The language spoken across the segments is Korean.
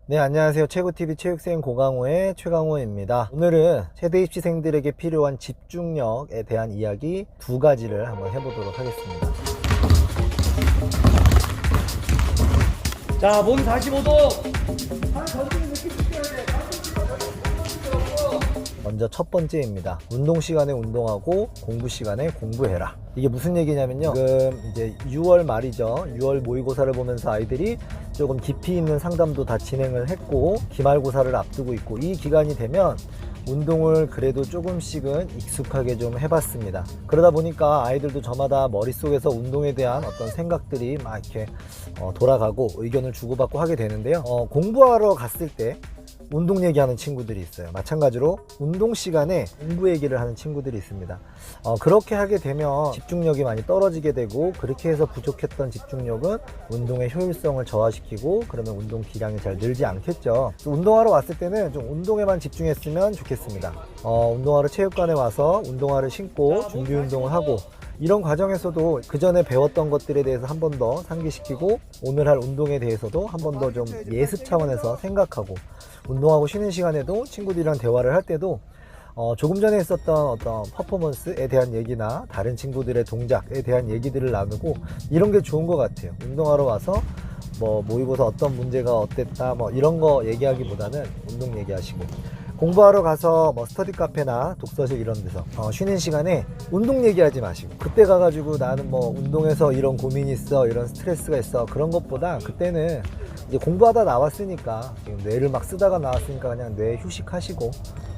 네, 안녕하세요. 최고TV 체육생 고강호의 최강호입니다. 오늘은 세대 입시생들에게 필요한 집중력에 대한 이야기 두 가지를 한번 해보도록 하겠습니다. 자, 몸 45도. 먼저 첫 번째입니다. 운동 시간에 운동하고 공부 시간에 공부해라. 이게 무슨 얘기냐면요. 지금 이제 6월 말이죠. 6월 모의고사를 보면서 아이들이 조금 깊이 있는 상담도 다 진행을 했고 기말고사를 앞두고 있고, 이 기간이 되면 운동을 그래도 조금씩은 익숙하게 좀 해봤습니다. 그러다 보니까 아이들도 저마다 머릿속에서 운동에 대한 어떤 생각들이 막 이렇게 돌아가고 의견을 주고받고 하게 되는데요. 공부하러 갔을 때 운동 얘기하는 친구들이 있어요. 마찬가지로 운동 시간에 공부 얘기를 하는 친구들이 있습니다. 그렇게 하게 되면 집중력이 많이 떨어지게 되고, 그렇게 해서 부족했던 집중력은 운동의 효율성을 저하시키고, 그러면 운동 기량이 잘 늘지 않겠죠. 운동하러 왔을 때는 좀 운동에만 집중했으면 좋겠습니다. 운동하러 체육관에 와서 운동화를 신고 준비 운동을 하고, 이런 과정에서도 그 전에 배웠던 것들에 대해서 한 번 더 상기시키고, 오늘 할 운동에 대해서도 한 번 더 좀 예습 차원에서 생각하고, 운동하고 쉬는 시간에도 친구들이랑 대화를 할 때도 조금 전에 있었던 어떤 퍼포먼스에 대한 얘기나 다른 친구들의 동작에 대한 얘기들을 나누고, 이런 게 좋은 것 같아요. 운동하러 와서 모의고사 어떤 문제가 어땠다 이런 거 얘기하기보다는 운동 얘기하시고, 공부하러 가서 스터디 카페나 독서실 이런 데서 쉬는 시간에 운동 얘기하지 마시고, 그때 가가지고 나는 운동에서 이런 고민이 있어, 이런 스트레스가 있어, 그런 것보다 그때는 이제 공부하다 나왔으니까, 지금 뇌를 막 쓰다가 나왔으니까 그냥 뇌 휴식하시고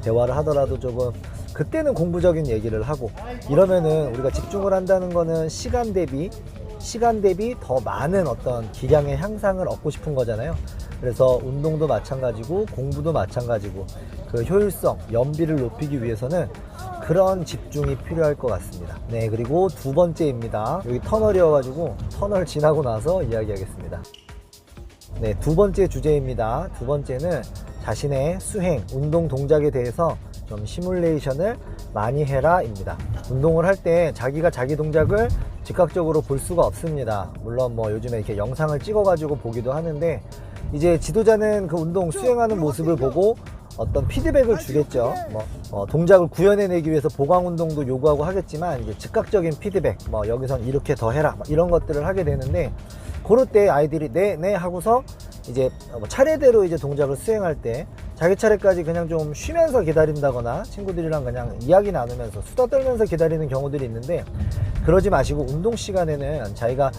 대화를 하더라도 조금 그때는 공부적인 얘기를 하고, 이러면은 우리가 집중을 한다는 거는 시간 대비 더 많은 어떤 기량의 향상을 얻고 싶은 거잖아요. 그래서 운동도 마찬가지고 공부도 마찬가지고, 그 효율성, 연비를 높이기 위해서는 그런 집중이 필요할 것 같습니다. 네, 그리고 두 번째입니다. 여기 터널이어가지고 터널 지나고 나서 이야기하겠습니다. 네, 두 번째 주제입니다. 두 번째는 자신의 수행, 운동 동작에 대해서 좀 시뮬레이션을 많이 해라 입니다. 운동을 할 때 자기가 자기 동작을 즉각적으로 볼 수가 없습니다. 물론 요즘에 이렇게 영상을 찍어 가지고 보기도 하는데, 이제 지도자는 그 운동 수행하는 모습을 보고 어떤 피드백을 주겠죠. 동작을 구현해내기 위해서 보강 운동도 요구하고 하겠지만, 이제 즉각적인 피드백, 여기선 이렇게 더 해라, 이런 것들을 하게 되는데, 그럴 때 아이들이 네 하고서 이제 차례대로 이제 동작을 수행할 때 자기 차례까지 그냥 좀 쉬면서 기다린다거나 친구들이랑 그냥 이야기 나누면서 수다 떨면서 기다리는 경우들이 있는데, 그러지 마시고 운동 시간에는 자기가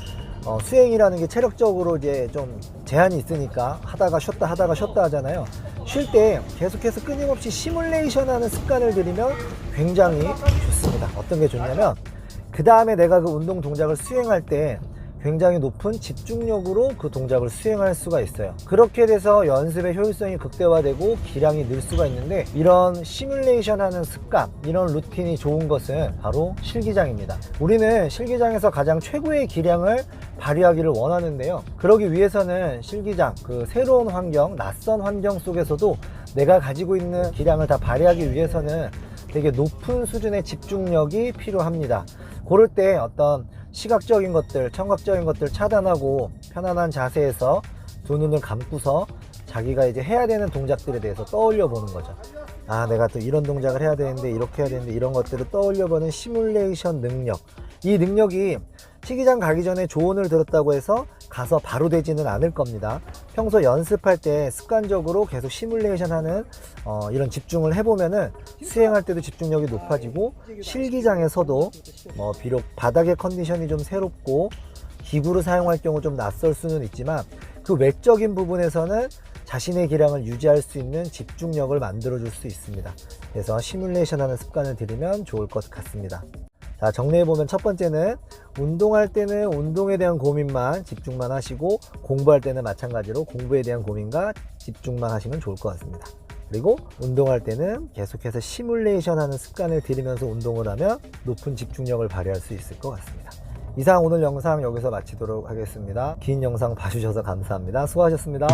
수행이라는 게 체력적으로 이제 좀 제한이 있으니까 하다가 쉬었다 하잖아요. 쉴 때 계속해서 끊임없이 시뮬레이션 하는 습관을 들이면 굉장히 좋습니다. 어떤 게 좋냐면, 그 다음에 내가 그 운동 동작을 수행할 때 굉장히 높은 집중력으로 그 동작을 수행할 수가 있어요. 그렇게 돼서 연습의 효율성이 극대화되고 기량이 늘 수가 있는데, 이런 시뮬레이션 하는 습관, 이런 루틴이 좋은 것은 바로 실기장입니다. 우리는 실기장에서 가장 최고의 기량을 발휘하기를 원하는데요. 그러기 위해서는 실기장, 그 새로운 환경, 낯선 환경 속에서도 내가 가지고 있는 기량을 다 발휘하기 위해서는 되게 높은 수준의 집중력이 필요합니다. 그럴 때 어떤 시각적인 것들, 청각적인 것들 차단하고 편안한 자세에서 두 눈을 감고서 자기가 이제 해야 되는 동작들에 대해서 떠올려 보는 거죠. 내가 또 이런 동작을 해야 되는데, 이렇게 해야 되는데, 이런 것들을 떠올려 보는 시뮬레이션 능력. 이 능력이 시기장 가기 전에 조언을 들었다고 해서 가서 바로 되지는 않을 겁니다. 평소 연습할 때 습관적으로 계속 시뮬레이션 하는 이런 집중을 해보면은 수행할 때도 집중력이 높아지고, 실기장에서도 비록 바닥의 컨디션이 좀 새롭고 기구를 사용할 경우 좀 낯설 수는 있지만, 그 외적인 부분에서는 자신의 기량을 유지할 수 있는 집중력을 만들어 줄 수 있습니다. 그래서 시뮬레이션 하는 습관을 들이면 좋을 것 같습니다. 자, 정리해보면 첫 번째는 운동할 때는 운동에 대한 고민만 집중만 하시고, 공부할 때는 마찬가지로 공부에 대한 고민과 집중만 하시면 좋을 것 같습니다. 그리고 운동할 때는 계속해서 시뮬레이션 하는 습관을 들이면서 운동을 하면 높은 집중력을 발휘할 수 있을 것 같습니다. 이상 오늘 영상 여기서 마치도록 하겠습니다. 긴 영상 봐주셔서 감사합니다. 수고하셨습니다.